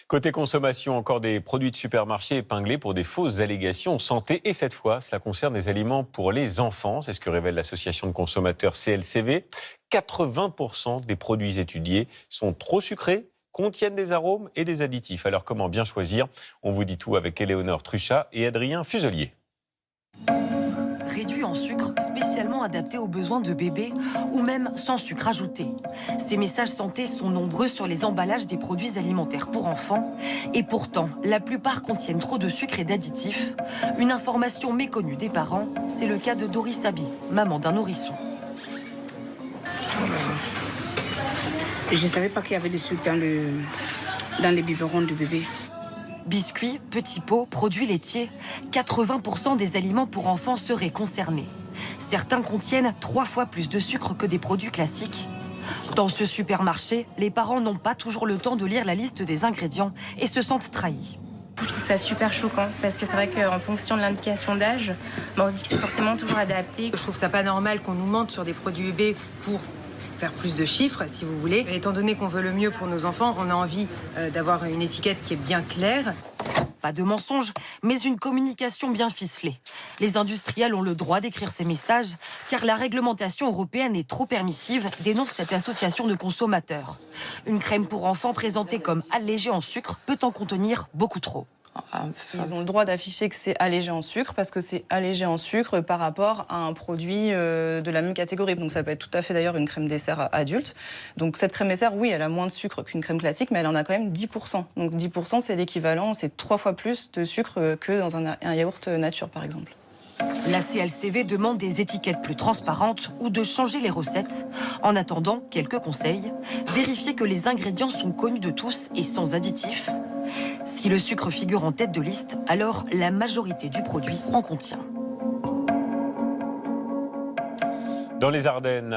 Côté consommation, encore des produits de supermarché épinglés pour des fausses allégations santé. Et cette fois, cela concerne des aliments pour les enfants. C'est ce que révèle l'association de consommateurs CLCV. 80% des produits étudiés sont trop sucrés, contiennent des arômes et des additifs. Alors comment bien choisir? On vous dit tout avec Éléonore Truchat et Adrien Fuselier. Réduit en sucre, spécialement adapté aux besoins de bébés ou même sans sucre ajouté. Ces messages santé sont nombreux sur les emballages des produits alimentaires pour enfants et pourtant, la plupart contiennent trop de sucre et d'additifs. Une information méconnue des parents, c'est le cas de Doris Abi, maman d'un nourrisson. Je ne savais pas qu'il y avait des sucres dans les biberons du bébé. Biscuits, petits pots, produits laitiers, 80% des aliments pour enfants seraient concernés. Certains contiennent 3 fois plus de sucre que des produits classiques. Dans ce supermarché, les parents n'ont pas toujours le temps de lire la liste des ingrédients et se sentent trahis. Je trouve ça super choquant parce que c'est vrai qu'en fonction de l'indication d'âge, on se dit que c'est forcément toujours adapté. Je trouve ça pas normal qu'on nous mente sur des produits bébés pour faire plus de chiffres, si vous voulez. Étant donné qu'on veut le mieux pour nos enfants, on a envie d'avoir une étiquette qui est bien claire. Pas de mensonges, mais une communication bien ficelée. Les industriels ont le droit d'écrire ces messages, car la réglementation européenne est trop permissive, dénonce cette association de consommateurs. Une crème pour enfants présentée comme allégée en sucre peut en contenir beaucoup trop. Ils ont le droit d'afficher que c'est allégé en sucre parce que c'est allégé en sucre par rapport à un produit de la même catégorie. Donc ça peut être tout à fait d'ailleurs une crème dessert adulte. Donc cette crème dessert, oui, elle a moins de sucre qu'une crème classique, mais elle en a quand même 10%. Donc 10%, c'est l'équivalent, c'est 3 fois plus de sucre que dans un yaourt nature, par exemple. La CLCV demande des étiquettes plus transparentes ou de changer les recettes. En attendant, quelques conseils. Vérifier que les ingrédients sont connus de tous et sans additifs. Si le sucre figure en tête de liste, alors la majorité du produit en contient. Dans les Ardennes,